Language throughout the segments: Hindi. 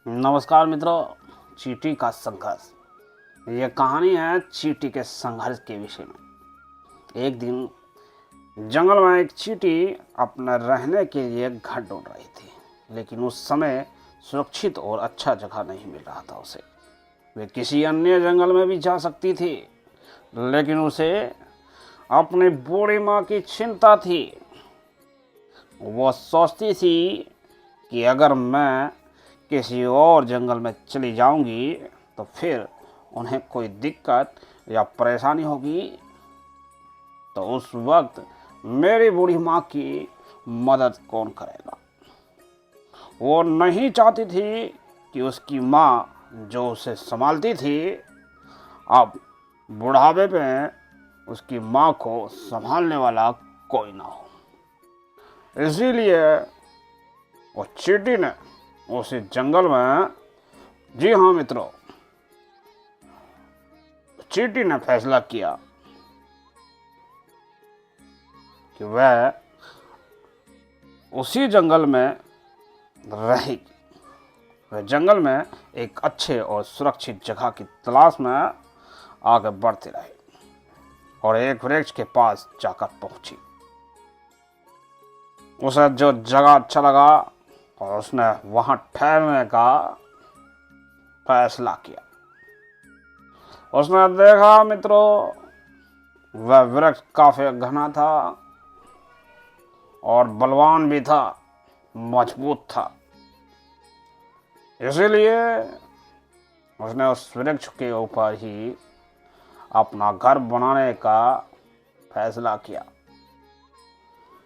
नमस्कार मित्रों। चींटी का संघर्ष। यह कहानी है चींटी के संघर्ष के विषय में। एक दिन जंगल में एक चींटी अपना रहने के लिए घर ढूंढ रही थी, लेकिन उस समय सुरक्षित और अच्छा जगह नहीं मिल रहा था उसे। वे किसी अन्य जंगल में भी जा सकती थी, लेकिन उसे अपनी बूढ़ी माँ की चिंता थी। वह सोचती थी कि अगर मैं किसी और जंगल में चली जाऊंगी तो फिर उन्हें कोई दिक्कत या परेशानी होगी, तो उस वक्त मेरी बूढ़ी माँ की मदद कौन करेगा। वो नहीं चाहती थी कि उसकी माँ जो उसे संभालती थी, अब बुढ़ापे में उसकी माँ को संभालने वाला कोई ना हो। इसीलिए वो चींटी ने उसी जंगल में, जी हाँ मित्रों, चींटी ने फैसला किया कि वह उसी जंगल में रहेगी। वह जंगल में एक अच्छे और सुरक्षित जगह की तलाश में आगे बढ़ती रही और एक वृक्ष के पास जाकर पहुंची। उसे जो जगह अच्छा लगा और उसने वहां ठहरने का फैसला किया। उसने देखा मित्रों, वह वृक्ष काफी घना था और बलवान भी था, मजबूत था। इसीलिए उसने उस वृक्ष के ऊपर ही अपना घर बनाने का फैसला किया।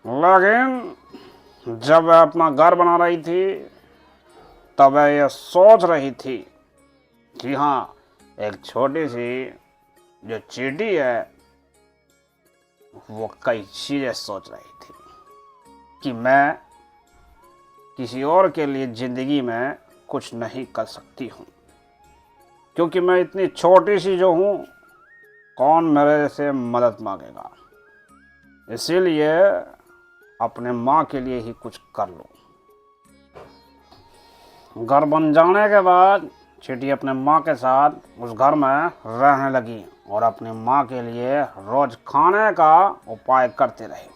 लेकिन जब वह अपना घर बना रही थी तब वह यह सोच रही थी कि हाँ, एक छोटी सी जो चींटी है वो कई चीजें सोच रही थी कि मैं किसी और के लिए जिंदगी में कुछ नहीं कर सकती हूँ, क्योंकि मैं इतनी छोटी सी जो हूँ, कौन मेरे से मदद मांगेगा। इसीलिए अपने माँ के लिए ही कुछ कर लो। घर बन जाने के बाद चींटी अपने माँ के साथ उस घर में रहने लगी और अपनी माँ के लिए रोज खाने का उपाय करती रही।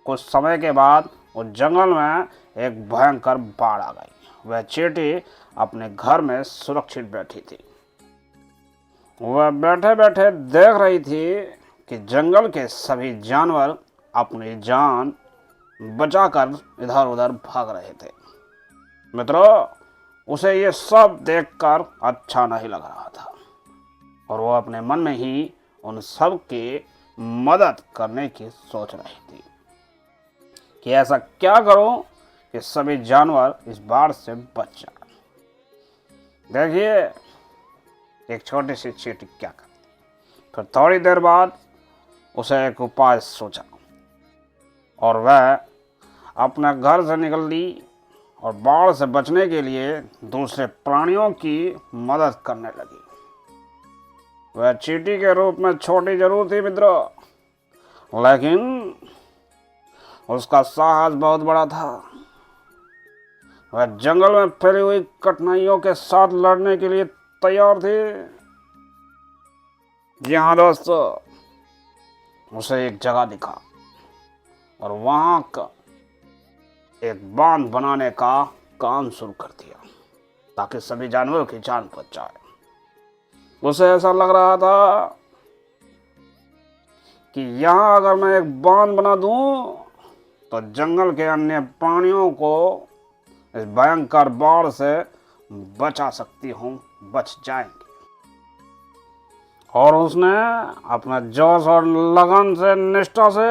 कुछ समय के बाद उस जंगल में एक भयंकर बाढ़ आ गई। वह चींटी अपने घर में सुरक्षित बैठी थी। वह बैठे बैठे देख रही थी कि जंगल के सभी जानवर अपनी जान बचाकर इधर उधर भाग रहे थे। मित्रों, उसे ये सब देखकर अच्छा नहीं लग रहा था और वो अपने मन में ही उन सब की मदद करने की सोच रही थी कि ऐसा क्या करूं कि सभी जानवर इस बाढ़ से बच जाएं। देखिए, एक छोटी सी चींटी क्या करती। फिर थोड़ी देर बाद उसे एक उपाय सोचा और वह अपने घर से निकल ली और बाढ़ से बचने के लिए दूसरे प्राणियों की मदद करने लगी। वह चींटी के रूप में छोटी जरूर थी मित्रों, लेकिन उसका साहस बहुत बड़ा था। वह जंगल में फैली हुई कठिनाइयों के साथ लड़ने के लिए तैयार थी। जी हाँ दोस्तों, उसे एक जगह दिखा और वहां का एक बांध बनाने का काम शुरू कर दिया ताकि सभी जानवरों की जान बच जाए। उसे ऐसा लग रहा था कि यहाँ अगर मैं एक बांध बना दूं तो जंगल के अन्य प्राणियों को इस भयंकर बाढ़ से बचा सकती हूँ, बच जाएंगे। और उसने अपना जोश और लगन से, निष्ठा से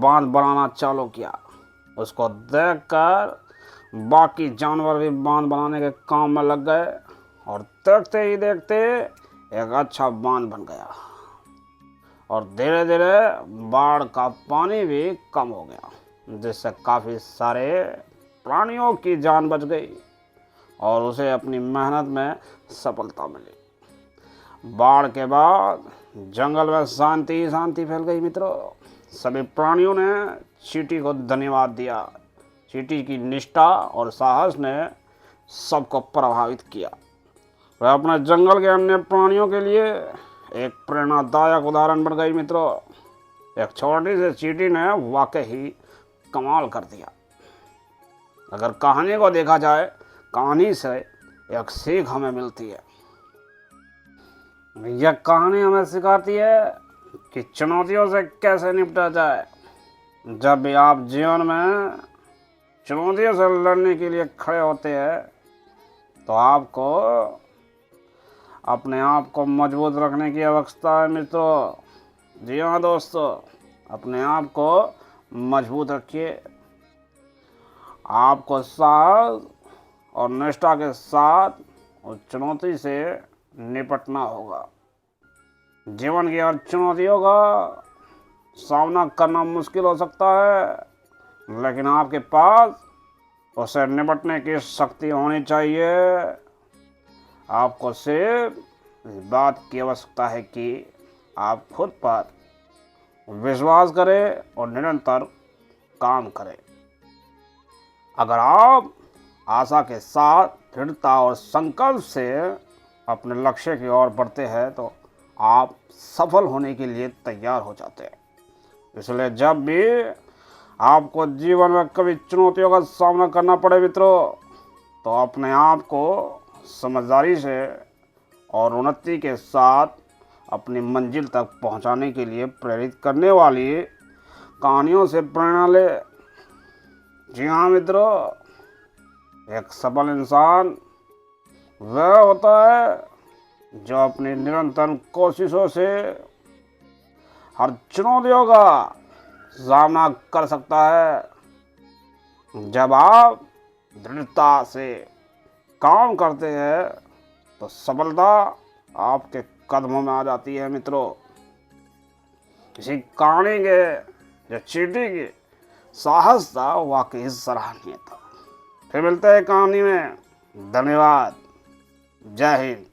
बांध बनाना चालू किया। उसको देखकर बाकी जानवर भी बांध बनाने के काम में लग गए और देखते ही देखते एक अच्छा बांध बन गया और धीरे धीरे बाढ़ का पानी भी कम हो गया, जिससे काफ़ी सारे प्राणियों की जान बच गई और उसे अपनी मेहनत में सफलता मिली। बाढ़ के बाद जंगल में शांति ही शांति फैल गई मित्रों। सभी प्राणियों ने चींटी को धन्यवाद दिया। चींटी की निष्ठा और साहस ने सबको प्रभावित किया। वह अपने जंगल के अन्य प्राणियों के लिए एक प्रेरणादायक उदाहरण बन गई मित्रों। एक छोटी सी चींटी ने वाकई ही कमाल कर दिया। अगर कहानी को देखा जाए, कहानी से एक सीख हमें मिलती है। यह कहानी हमें सिखाती है कि चुनौतियों से कैसे निपटा जाए। जब भी आप जीवन में चुनौतियों से लड़ने के लिए खड़े होते हैं तो आपको अपने आप को मजबूत रखने की आवश्यकता है मित्रों। जी हाँ दोस्तों, अपने आप को मजबूत रखिए। आपको साहस और निष्ठा के साथ उस चुनौती से निपटना होगा। जीवन की हर चुनौतियों का सामना करना मुश्किल हो सकता है, लेकिन आपके पास उसे निपटने की शक्ति होनी चाहिए। आपको सिर्फ इस बात की आवश्यकता है कि आप खुद पर विश्वास करें और निरंतर काम करें। अगर आप आशा के साथ दृढ़ता और संकल्प से अपने लक्ष्य की ओर बढ़ते हैं तो आप सफल होने के लिए तैयार हो जाते हैं। इसलिए जब भी आपको जीवन में कभी चुनौतियों का सामना करना पड़े मित्रों, तो अपने आप को समझदारी से और उन्नति के साथ अपनी मंजिल तक पहुंचाने के लिए प्रेरित करने वाली कहानियों से प्रेरणा ले। जी हाँ मित्रों, एक सफल इंसान वह होता है जो अपनी निरंतर कोशिशों से हर चुनौतियों का सामना कर सकता है। जब आप दृढ़ता से काम करते हैं तो सफलता आपके कदमों में आ जाती है मित्रों। किसी कहानी के जो चींटी की साहस था वाकई सराहनीय था। फिर मिलते हैं कहानी में। धन्यवाद। जय हिंद।